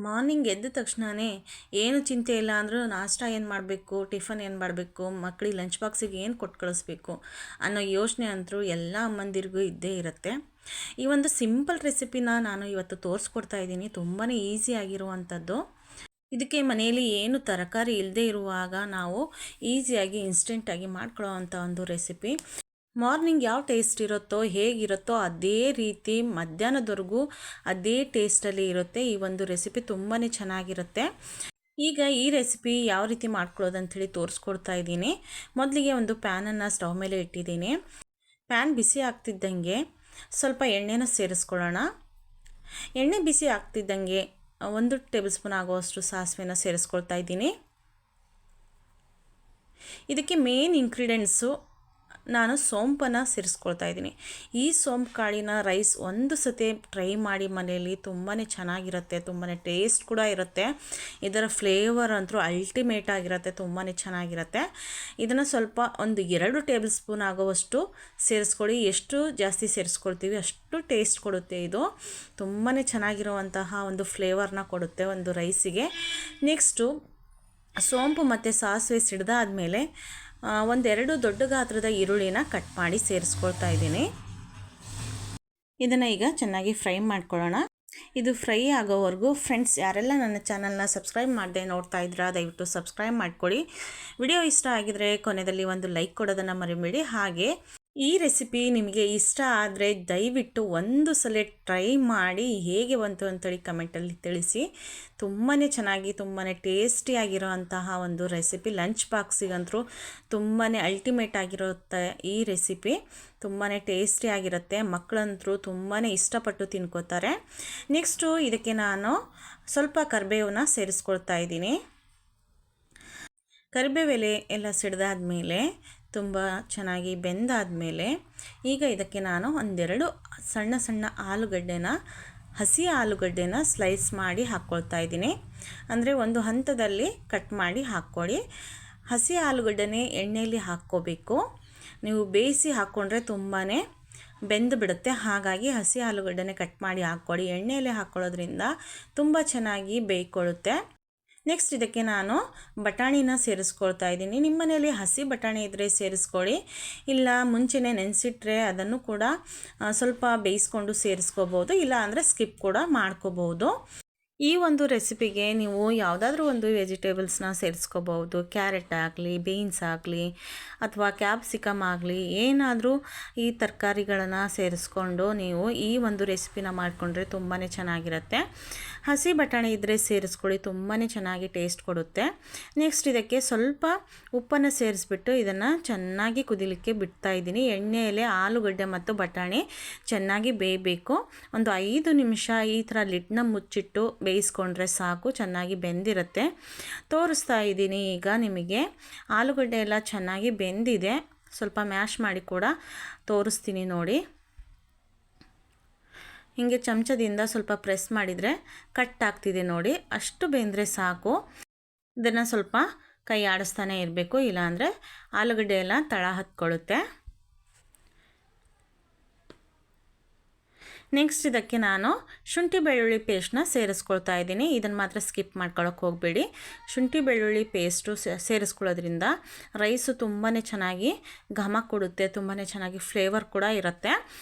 Morning ಎದ್ದ ತಕ್ಷಣವೇ ಏನು ಚಿಂತೆ ಇಲ್ಲ ಅಂದರೂ ನಾಷ್ಟ ಏನು ಮಾಡಬೇಕು, ಟಿಫನ್ ಏನು ಮಾಡಬೇಕು, ಮಕ್ಕಳಿಗೆ ಲಂಚ್ ಬಾಕ್ಸಿಗೆ ಏನು ಕೊಟ್ಟು ಕಳಿಸ್ಬೇಕು ಅನ್ನೋ ಯೋಚನೆ ಅಂತೂ ಎಲ್ಲ ಅಮ್ಮಂದಿರಿಗೂ ಇದ್ದೇ ಇರುತ್ತೆ. ಈ ಒಂದು ಸಿಂಪಲ್ ರೆಸಿಪಿನ ನಾನು ಇವತ್ತು ತೋರಿಸ್ಕೊಡ್ತಾ ಇದ್ದೀನಿ. ತುಂಬಾ ಈಸಿ ಆಗಿರುವಂಥದ್ದು. ಇದಕ್ಕೆ ಮನೆಯಲ್ಲಿ ಏನು ತರಕಾರಿ ಇಲ್ಲದೆ ಇರುವಾಗ ನಾವು ಈಸಿಯಾಗಿ ಇನ್ಸ್ಟೆಂಟಾಗಿ ಮಾಡ್ಕೊಳ್ಳೋ ಅಂಥ ಒಂದು ರೆಸಿಪಿ. ಮಾರ್ನಿಂಗ್ ಯಾವ ಟೇಸ್ಟ್ ಇರುತ್ತೋ ಹೇಗಿರುತ್ತೋ ಅದೇ ರೀತಿ ಮಧ್ಯಾಹ್ನದವರೆಗೂ ಅದೇ ಟೇಸ್ಟಲ್ಲಿ ಇರುತ್ತೆ. ಈ ಒಂದು ರೆಸಿಪಿ ತುಂಬಾ ಚೆನ್ನಾಗಿರುತ್ತೆ. ಈಗ ಈ ರೆಸಿಪಿ ಯಾವ ರೀತಿ ಮಾಡ್ಕೊಳ್ಳೋದು ಅಂಥೇಳಿ ತೋರಿಸ್ಕೊಡ್ತಾ ಇದ್ದೀನಿ. ಮೊದಲಿಗೆ ಒಂದು ಪ್ಯಾನನ್ನು ಸ್ಟವ್ ಮೇಲೆ ಇಟ್ಟಿದ್ದೀನಿ. ಪ್ಯಾನ್ ಬಿಸಿ ಆಗ್ತಿದ್ದಂಗೆ ಸ್ವಲ್ಪ ಎಣ್ಣೆನ ಸೇರಿಸ್ಕೊಳ್ಳೋಣ. ಎಣ್ಣೆ ಬಿಸಿ ಆಗ್ತಿದ್ದಂಗೆ 1 ಟೇಬಲ್ ಸ್ಪೂನ್ ಆಗುವಷ್ಟು ಸಾಸಿವೆನ ಸೇರಿಸ್ಕೊಳ್ತಾ ಇದ್ದೀನಿ. ಇದಕ್ಕೆ ಮೇನ್ ಇಂಗ್ರೀಡಿಯೆಂಟ್ಸು ನಾನು ಸೋಂಪನ್ನು ಸೇರಿಸ್ಕೊಳ್ತಾ ಇದ್ದೀನಿ. ಈ ಸೋಂಪು ಕಾಳಿನ ರೈಸ್ ಒಂದು ಸತಿ ಟ್ರೈ ಮಾಡಿ ಮನೆಯಲ್ಲಿ. ತುಂಬಾ ಚೆನ್ನಾಗಿರುತ್ತೆ, ತುಂಬಾ ಟೇಸ್ಟ್ ಕೂಡ ಇರುತ್ತೆ. ಇದರ ಫ್ಲೇವರ್ ಅಂತೂ ಅಲ್ಟಿಮೇಟ್ ಆಗಿರುತ್ತೆ, ತುಂಬಾ ಚೆನ್ನಾಗಿರುತ್ತೆ. ಇದನ್ನು ಸ್ವಲ್ಪ ಒಂದು 2 ಟೇಬಲ್ ಸ್ಪೂನ್ ಆಗುವಷ್ಟು ಸೇರಿಸ್ಕೊಳ್ಳಿ. ಎಷ್ಟು ಜಾಸ್ತಿ ಸೇರಿಸ್ಕೊಳ್ತೀವಿ ಅಷ್ಟು ಟೇಸ್ಟ್ ಕೊಡುತ್ತೆ. ಇದು ತುಂಬಾ ಚೆನ್ನಾಗಿರುವಂತಹ ಒಂದು ಫ್ಲೇವರ್ನ ಕೊಡುತ್ತೆ ಒಂದು ರೈಸಿಗೆ. ನೆಕ್ಸ್ಟು ಸೋಂಪು ಮತ್ತು ಸಾಸಿವೆ ಸಿಡ್ದಾದ್ಮೇಲೆ 1-2 ದೊಡ್ಡ ಗಾತ್ರದ ಈರುಳ್ಳಿನ ಕಟ್ ಮಾಡಿ ಸೇರಿಸ್ಕೊಳ್ತಾ ಇದ್ದೀನಿ. ಇದನ್ನು ಈಗ ಚೆನ್ನಾಗಿ ಫ್ರೈ ಮಾಡ್ಕೊಳ್ಳೋಣ. ಇದು ಫ್ರೈ ಆಗೋವರೆಗೂ ಫ್ರೆಂಡ್ಸ್ ಯಾರೆಲ್ಲ ನನ್ನ ಚಾನಲ್ನ ಸಬ್ಸ್ಕ್ರೈಬ್ ಮಾಡದೆ ನೋಡ್ತಾ ಇದ್ದೀರಾ ದಯವಿಟ್ಟು ಸಬ್ಸ್ಕ್ರೈಬ್ ಮಾಡ್ಕೊಳ್ಳಿ. ವಿಡಿಯೋ ಇಷ್ಟ ಆಗಿದರೆ ಕೊನೆಯಲ್ಲಿ ಒಂದು ಲೈಕ್ ಕೊಡೋದನ್ನು ಮರಿಬೇಡಿ. ಹಾಗೆ ಈ ರೆಸಿಪಿ ನಿಮಗೆ ಇಷ್ಟ ಆದರೆ ದಯವಿಟ್ಟು ಒಂದು ಸಲ ಟ್ರೈ ಮಾಡಿ ಹೇಗೆ ಬಂತು ಅಂತೇಳಿ ಕಮೆಂಟಲ್ಲಿ ತಿಳಿಸಿ. ತುಂಬಾ ಚೆನ್ನಾಗಿ ತುಂಬಾ ಟೇಸ್ಟಿಯಾಗಿರೋ ಅಂತಹ ಒಂದು ರೆಸಿಪಿ. ಲಂಚ್ ಬಾಕ್ಸಿಗಂತೂ ತುಂಬಾ ಅಲ್ಟಿಮೇಟ್ ಆಗಿರುತ್ತೆ ಈ ರೆಸಿಪಿ. ತುಂಬಾ ಟೇಸ್ಟಿಯಾಗಿರುತ್ತೆ. ಮಕ್ಕಳಂತರೂ ತುಂಬಾ ಇಷ್ಟಪಟ್ಟು ತಿನ್ಕೋತಾರೆ. ನೆಕ್ಸ್ಟು ಇದಕ್ಕೆ ನಾನು ಸ್ವಲ್ಪ ಕರಿಬೇವನ್ನ ಸೇರಿಸ್ಕೊಳ್ತಾ ಇದ್ದೀನಿ. ಕರಿಬೇವೆಲೆ ಎಲ್ಲ ಸಿಡ್ದಾದ್ಮೇಲೆ ತುಂಬ ಚೆನ್ನಾಗಿ ಬೆಂದಾದಮೇಲೆ ಈಗ ಇದಕ್ಕೆ ನಾನು 1-2 ಸಣ್ಣ ಸಣ್ಣ ಹಸಿ ಆಲೂಗಡ್ಡೆನ ಸ್ಲೈಸ್ ಮಾಡಿ ಹಾಕ್ಕೊಳ್ತಾ ಇದ್ದೀನಿ. ಅಂದರೆ ಒಂದು ಹಂತದಲ್ಲಿ ಕಟ್ ಮಾಡಿ ಹಾಕ್ಕೊಳ್ಳಿ. ಹಸಿ ಆಲೂಗಡ್ಡೆನೇ ಎಣ್ಣೆಯಲ್ಲಿ ಹಾಕ್ಕೋಬೇಕು. ನೀವು ಬೇಯಿಸಿ ಹಾಕ್ಕೊಂಡ್ರೆ ತುಂಬಾ ಬೆಂದು ಬಿಡುತ್ತೆ. ಹಾಗಾಗಿ ಹಸಿ ಆಲೂಗಡ್ಡೆನೇ ಕಟ್ ಮಾಡಿ ಹಾಕ್ಕೊಳ್ಳಿ. ಎಣ್ಣೆಯಲ್ಲಿ ಹಾಕ್ಕೊಳ್ಳೋದ್ರಿಂದ ತುಂಬ ಚೆನ್ನಾಗಿ ಬೇಯ್ಕೊಳ್ಳುತ್ತೆ. ನೆಕ್ಸ್ಟ್ ಇದಕ್ಕೆ ನಾನು ಬಟಾಣಿನ ಸೇರಿಸ್ಕೊಳ್ತಾ ಇದ್ದೀನಿ. ನಿಮ್ಮ ಮನೆಯಲ್ಲಿ ಹಸಿ ಬಟಾಣಿ ಇದ್ದರೆ ಸೇರಿಸ್ಕೊಳ್ಳಿ, ಇಲ್ಲ ಮುಂಚೆನೇ ನೆನೆಸಿಟ್ರೆ ಅದನ್ನು ಕೂಡ ಸ್ವಲ್ಪ ಬೇಯಿಸ್ಕೊಂಡು ಸೇರಿಸ್ಕೋಬೋದು, ಇಲ್ಲ ಅಂದರೆ ಸ್ಕಿಪ್ ಕೂಡ ಮಾಡ್ಕೋಬೋದು. ಈ ಒಂದು ರೆಸಿಪಿಗೆ ನೀವು ಯಾವುದಾದ್ರೂ ಒಂದು ವೆಜಿಟೇಬಲ್ಸ್ನ ಸೇರಿಸ್ಕೋಬೋದು. ಕ್ಯಾರೆಟ್ ಆಗಲಿ, ಬೀನ್ಸ್ ಆಗಲಿ, ಅಥವಾ ಕ್ಯಾಪ್ಸಿಕಮ್ ಆಗಲಿ, ಏನಾದರೂ ಈ ತರಕಾರಿಗಳನ್ನು ಸೇರಿಸ್ಕೊಂಡು ನೀವು ಈ ಒಂದು ರೆಸಿಪಿನ ಮಾಡಿಕೊಂಡ್ರೆ ತುಂಬಾ ಚೆನ್ನಾಗಿರುತ್ತೆ. ಹಸಿ ಬಟಾಣಿ ಇದ್ದರೆ ಸೇರಿಸ್ಕೊಳ್ಳಿ, ತುಂಬಾ ಚೆನ್ನಾಗಿ ಟೇಸ್ಟ್ ಕೊಡುತ್ತೆ. ನೆಕ್ಸ್ಟ್ ಇದಕ್ಕೆ ಸ್ವಲ್ಪ ಉಪ್ಪನ್ನು ಸೇರಿಸ್ಬಿಟ್ಟು ಇದನ್ನು ಚೆನ್ನಾಗಿ ಕುದಿಲಿಕ್ಕೆ ಬಿಡ್ತಾ ಇದ್ದೀನಿ. ಎಣ್ಣೆಯಲ್ಲಿ ಆಲೂಗಡ್ಡೆ ಮತ್ತು ಬಟಾಣಿ ಚೆನ್ನಾಗಿ ಬೇಯಬೇಕು. ಒಂದು 5 ನಿಮಿಷ ಈ ಥರ ಲಿಡ್ನ ಮುಚ್ಚಿಟ್ಟು ಬೇಯಿಸ್ಕೊಂಡ್ರೆ ಸಾಕು, ಚೆನ್ನಾಗಿ ಬೆಂದಿರುತ್ತೆ. ತೋರಿಸ್ತಾ ಇದ್ದೀನಿ ಈಗ ನಿಮಗೆ. ಆಲೂಗಡ್ಡೆ ಎಲ್ಲ ಚೆನ್ನಾಗಿ ಬೆಂದಿದೆ. ಸ್ವಲ್ಪ ಮ್ಯಾಶ್ ಮಾಡಿ ಕೂಡ ತೋರಿಸ್ತೀನಿ ನೋಡಿ. ಹೀಗೆ ಚಮಚದಿಂದ ಸ್ವಲ್ಪ ಪ್ರೆಸ್ ಮಾಡಿದರೆ ಕಟ್ ಆಗ್ತಿದೆ ನೋಡಿ, ಅಷ್ಟು ಬೆಂದರೆ ಸಾಕು. ಇದನ್ನು ಸ್ವಲ್ಪ ಕೈ ಆಡಿಸ್ತಾನೆ ಇರಬೇಕು, ಇಲ್ಲಾಂದರೆ ಆಲೂಗಡ್ಡೆ ಎಲ್ಲ ತಳ ಹತ್ಕೊಳ್ಳುತ್ತೆ. ನೆಕ್ಸ್ಟ್ ಇದಕ್ಕೆ ನಾನು ಶುಂಠಿ ಬೆಳ್ಳುಳ್ಳಿ ಪೇಸ್ಟ್ನ ಸೇರಿಸ್ಕೊಳ್ತಾ ಇದ್ದೀನಿ. ಇದನ್ನು ಮಾತ್ರ ಸ್ಕಿಪ್ ಮಾಡ್ಕೊಳ್ಳೋಕೆ ಹೋಗಬೇಡಿ. ಶುಂಠಿ ಬೆಳ್ಳುಳ್ಳಿ ಪೇಸ್ಟು ಸೇರಿಸ್ಕೊಳ್ಳೋದ್ರಿಂದ ರೈಸು ತುಂಬಾ ಚೆನ್ನಾಗಿ ಘಮ ಕೊಡುತ್ತೆ, ತುಂಬಾ ಚೆನ್ನಾಗಿ ಫ್ಲೇವರ್ ಕೂಡ ಇರುತ್ತೆ.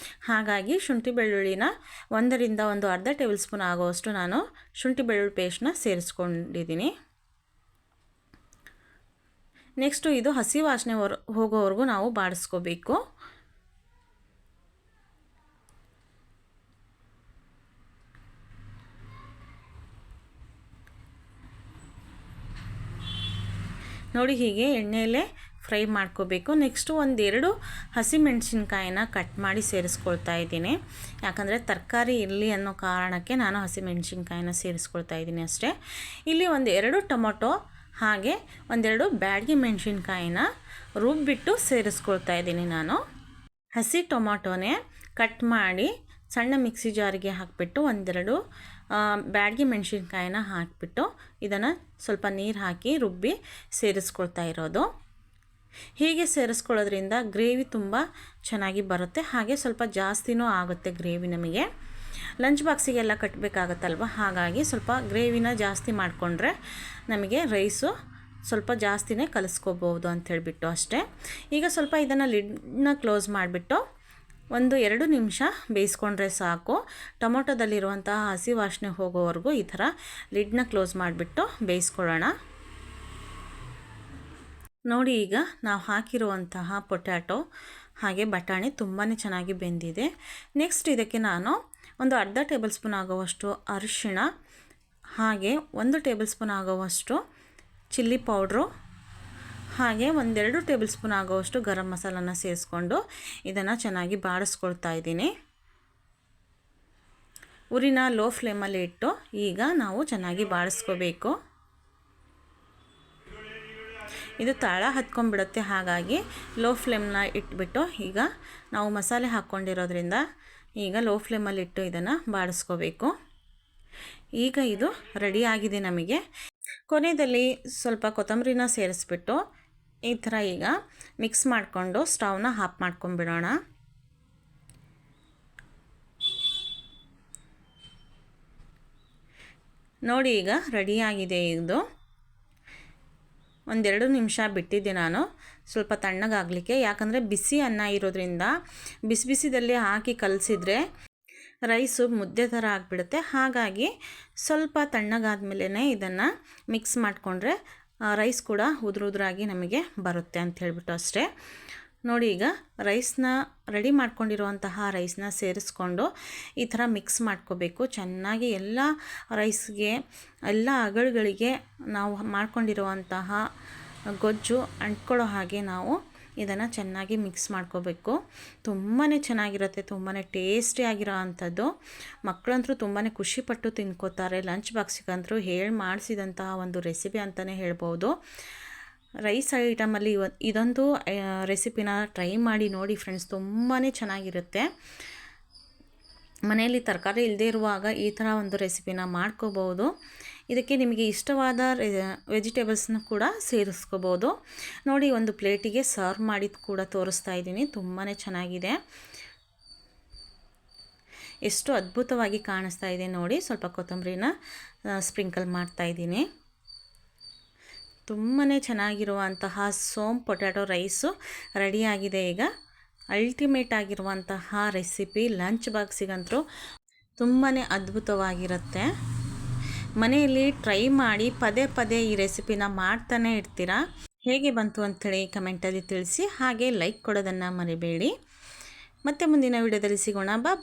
ಹಾಗಾಗಿ ಶುಂಠಿ ಬೆಳ್ಳುಳ್ಳಿನ 1ರಿಂದ 1/2 ಟೇಬಲ್ ಸ್ಪೂನ್ ಆಗುವಷ್ಟು ನಾನು ಶುಂಠಿ ಬೆಳ್ಳುಳ್ಳಿ ಪೇಸ್ಟ್ನ ಸೇರಿಸ್ಕೊಂಡಿದ್ದೀನಿ. ನೆಕ್ಸ್ಟು ಇದು ಹಸಿ ವಾಸನೆ ಹೋಗೋವರೆಗೂ ನಾವು ಬಾಡಿಸ್ಕೋಬೇಕು. ನೋಡಿ, ಹೀಗೆ ಎಣ್ಣೆಯಲ್ಲೇ ಫ್ರೈ ಮಾಡ್ಕೋಬೇಕು. ನೆಕ್ಸ್ಟು 1-2 ಹಸಿಮೆಣಸಿನ್ಕಾಯಿನ ಕಟ್ ಮಾಡಿ ಸೇರಿಸ್ಕೊಳ್ತಾ ಇದ್ದೀನಿ. ಯಾಕಂದರೆ ತರಕಾರಿ ಇರಲಿ ಅನ್ನೋ ಕಾರಣಕ್ಕೆ ನಾನು ಹಸಿಮೆಣಸಿನ್ಕಾಯಿನ ಸೇರಿಸ್ಕೊಳ್ತಾ ಇದ್ದೀನಿ ಅಷ್ಟೇ. ಇಲ್ಲಿ 1-2 ಟೊಮೊಟೊ ಹಾಗೆ 1-2 ಬ್ಯಾಡಗಿ ಮೆಣಸಿನ್ಕಾಯಿನ ರುಬ್ಬಿಟ್ಟು ಸೇರಿಸ್ಕೊಳ್ತಾ ಇದ್ದೀನಿ ನಾನು. ಹಸಿ ಟೊಮೊಟೊನೇ ಕಟ್ ಮಾಡಿ ಸಣ್ಣ ಮಿಕ್ಸಿ ಜಾರಿಗೆ ಹಾಕಿಬಿಟ್ಟು 1-2 ಬ್ಯಾಡಗಿ ಮೆಣಸಿನ್ಕಾಯಿನ ಹಾಕಿಬಿಟ್ಟು ಇದನ್ನು ಸ್ವಲ್ಪ ನೀರು ಹಾಕಿ ರುಬ್ಬಿ ಸೇರಿಸ್ಕೊಳ್ತಾ ಇರೋದು. ಹೀಗೆ ಸೇರಿಸ್ಕೊಳ್ಳೋದ್ರಿಂದ ಗ್ರೇವಿ ತುಂಬ ಚೆನ್ನಾಗಿ ಬರುತ್ತೆ, ಹಾಗೆ ಸ್ವಲ್ಪ ಜಾಸ್ತಿನೂ ಆಗುತ್ತೆ ಗ್ರೇವಿ ನಮಗೆ. ಲಂಚ್ ಬಾಕ್ಸಿಗೆಲ್ಲ ಕಟ್ಟಬೇಕಾಗತ್ತಲ್ವ, ಹಾಗಾಗಿ ಸ್ವಲ್ಪ ಗ್ರೇವಿನ ಜಾಸ್ತಿ ಮಾಡಿಕೊಂಡ್ರೆ ನಮಗೆ ರೈಸು ಸ್ವಲ್ಪ ಜಾಸ್ತಿನೇ ಕಲಿಸ್ಕೋಬೋದು ಅಂತ ಹೇಳಿಬಿಟ್ಟು ಅಷ್ಟೇ. ಈಗ ಸ್ವಲ್ಪ ಇದನ್ನು ಲಿಡ್ನ ಕ್ಲೋಸ್ ಮಾಡಿಬಿಟ್ಟು 1-2 ನಿಮಿಷ ಬೇಯಿಸ್ಕೊಂಡ್ರೆ ಸಾಕು. ಟೊಮೊಟೊದಲ್ಲಿರುವಂತಹ ಹಸಿ ವಾಸನೆ ಹೋಗೋವರೆಗೂ ಈ ಥರ ಲಿಡ್ನ ಕ್ಲೋಸ್ ಮಾಡಿಬಿಟ್ಟು ಬೇಯಿಸ್ಕೊಳ್ಳೋಣ. ನೋಡಿ, ಈಗ ನಾವು ಹಾಕಿರುವಂತಹ ಪೊಟ್ಯಾಟೊ ಹಾಗೆ ಬಟಾಣಿ ತುಂಬಾ ಚೆನ್ನಾಗಿ ಬೆಂದಿದೆ. ನೆಕ್ಸ್ಟ್ ಇದಕ್ಕೆ ನಾನು ಒಂದು ಅರ್ಧ ಟೇಬಲ್ ಸ್ಪೂನ್ ಆಗುವಷ್ಟು ಅರಿಶಿಣ, ಹಾಗೆ 1 ಟೇಬಲ್ ಸ್ಪೂನ್ ಆಗುವಷ್ಟು ಚಿಲ್ಲಿ ಪೌಡ್ರು, ಹಾಗೆ 1-2 ಟೇಬಲ್ ಸ್ಪೂನ್ ಆಗುವಷ್ಟು ಗರಂ ಮಸಾಲನ ಸೇರಿಸ್ಕೊಂಡು ಇದನ್ನು ಚೆನ್ನಾಗಿ ಬಾಡಿಸ್ಕೊಳ್ತಾ ಇದ್ದೀನಿ. ಉರಿನ ಲೋ ಫ್ಲೇಮಲ್ಲಿ ಇಟ್ಟು ಈಗ ನಾವು ಚೆನ್ನಾಗಿ ಬಾಡಿಸ್ಕೋಬೇಕು. ಇದು ತಳ ಹತ್ಕೊಂಡ್ಬಿಡುತ್ತೆ, ಹಾಗಾಗಿ ಲೋ ಫ್ಲೇಮ್ನ ಇಟ್ಬಿಟ್ಟು ಈಗ ನಾವು ಮಸಾಲೆ ಹಾಕ್ಕೊಂಡಿರೋದ್ರಿಂದ ಈಗ ಲೋ ಫ್ಲೇಮಲ್ಲಿ ಇಟ್ಟು ಇದನ್ನು ಬಾಡಿಸ್ಕೋಬೇಕು. ಈಗ ಇದು ರೆಡಿಯಾಗಿದೆ. ನಮಗೆ ಕೊನೆಯಲ್ಲಿ ಸ್ವಲ್ಪ ಕೊತ್ತಂಬರಿನ ಸೇರಿಸ್ಬಿಟ್ಟು ಈ ಥರ ಈಗ ಮಿಕ್ಸ್ ಮಾಡಿಕೊಂಡು ಸ್ಟವ್ನ ಆಫ್ ಮಾಡ್ಕೊಂಡ್ಬಿಡೋಣ. ನೋಡಿ, ಈಗ ರೆಡಿಯಾಗಿದೆ. ಇದು 1-2 ನಿಮಿಷ ಬಿಟ್ಟಿದ್ದೆ ನಾನು ಸ್ವಲ್ಪ ತಣ್ಣಗಾಗಲಿಕ್ಕೆ, ಯಾಕಂದರೆ ಬಿಸಿ ಅನ್ನ ಇರೋದ್ರಿಂದ ಬಿಸಿ ಬಿಸಿದಲ್ಲಿ ಹಾಕಿ ಕಲಸಿದ್ರೆ ರೈಸು ಮುದ್ದೆ ಥರ ಆಗಿಬಿಡುತ್ತೆ. ಹಾಗಾಗಿ ಸ್ವಲ್ಪ ತಣ್ಣಗಾದ್ಮೇಲೆ ಇದನ್ನು ಮಿಕ್ಸ್ ಮಾಡಿಕೊಂಡ್ರೆ ರೈಸ್ ಕೂಡ ಉದುರಾಗಿ ನಮಗೆ ಬರುತ್ತೆ ಅಂತ ಹೇಳ್ಬಿಟ್ಟು ಅಷ್ಟೇ. ನೋಡಿ, ಈಗ ರೈಸ್ನ ರೆಡಿ ಮಾಡ್ಕೊಂಡಿರುವಂತಹ ರೈಸ್ನ ಸೇರಿಸ್ಕೊಂಡು ಈ ಥರ ಮಿಕ್ಸ್ ಮಾಡ್ಕೋಬೇಕು ಚೆನ್ನಾಗಿ. ಎಲ್ಲ ರೈಸ್ಗೆ, ಎಲ್ಲ ಅಗಳುಗಳಿಗೆ ನಾವು ಮಾಡ್ಕೊಂಡಿರುವಂತಹ ಗೊಜ್ಜು ಅಂಟ್ಕೊಳ್ಳೋ ಹಾಗೆ ನಾವು ಇದನ್ನು ಚೆನ್ನಾಗಿ ಮಿಕ್ಸ್ ಮಾಡ್ಕೋಬೇಕು. ತುಂಬಾ ಚೆನ್ನಾಗಿರುತ್ತೆ, ತುಂಬಾ ಟೇಸ್ಟಿಯಾಗಿರೋ ಅಂಥದ್ದು. ಮಕ್ಕಳಂತರೂ ತುಂಬಾ ಖುಷಿಪಟ್ಟು ತಿನ್ಕೋತಾರೆ. ಲಂಚ್ ಬಾಕ್ಸಿಗಂತರೂ ಹೇಳಿ ಮಾಡಿಸಿದಂತಹ ಒಂದು ರೆಸಿಪಿ ಅಂತಲೇ ಹೇಳ್ಬೋದು. ರೈಸ್ ಐಟಮಲ್ಲಿ ಇದೊಂದು ರೆಸಿಪಿನ ಟ್ರೈ ಮಾಡಿ ನೋಡಿ ಫ್ರೆಂಡ್ಸ್, ತುಂಬಾ ಚೆನ್ನಾಗಿರುತ್ತೆ. ಮನೆಯಲ್ಲಿ ತರಕಾರಿ ಇಲ್ಲದೇ ಇರುವಾಗ ಈ ಥರ ಒಂದು ರೆಸಿಪಿನ ಮಾಡ್ಕೋಬೋದು. ಇದಕ್ಕೆ ನಿಮಗೆ ಇಷ್ಟವಾದ ವೆಜಿಟೇಬಲ್ಸ್ನ ಕೂಡ ಸೇರಿಸ್ಕೋಬೋದು. ನೋಡಿ, ಒಂದು ಪ್ಲೇಟಿಗೆ ಸರ್ವ್ ಮಾಡಿ ಕೂಡ ತೋರಿಸ್ತಾ ಇದ್ದೀನಿ. ತುಂಬಾ ಚೆನ್ನಾಗಿದೆ, ಎಷ್ಟು ಅದ್ಭುತವಾಗಿ ಕಾಣಿಸ್ತಾ ಇದೆ ನೋಡಿ. ಸ್ವಲ್ಪ ಕೊತ್ತಂಬರಿನ ಸ್ಪ್ರಿಂಕಲ್ ಮಾಡ್ತಾ ಇದ್ದೀನಿ. ತುಂಬಾ ಚೆನ್ನಾಗಿರುವಂತಹ ಸೋಮ್ ಪೊಟ್ಯಾಟೊ ರೈಸು ರೆಡಿಯಾಗಿದೆ. ಈಗ ಅಲ್ಟಿಮೇಟ್ ಆಗಿರುವಂತಹ ರೆಸಿಪಿ, ಲಂಚ್ ಬಾಕ್ಸಿಗಂತೂ ತುಂಬಾ ಅದ್ಭುತವಾಗಿರುತ್ತೆ. ಮನೆಯಲ್ಲಿ ಟ್ರೈ ಮಾಡಿ ಪದೇ ಪದೇ ಈ ರೆಸಿಪಿನ ಮಾಡ್ತಾನೆ ಇರ್ತೀರಾ. ಹೇಗೆ ಬಂತು ಅಂಥೇಳಿ ಕಮೆಂಟಲ್ಲಿ ತಿಳಿಸಿ, ಹಾಗೆ ಲೈಕ್ ಕೊಡೋದನ್ನು ಮರಿಬೇಡಿ. ಮತ್ತೆ ಮುಂದಿನ ವಿಡಿಯೋದಲ್ಲಿ ಸಿಗೋಣ. ಬಾಯ್.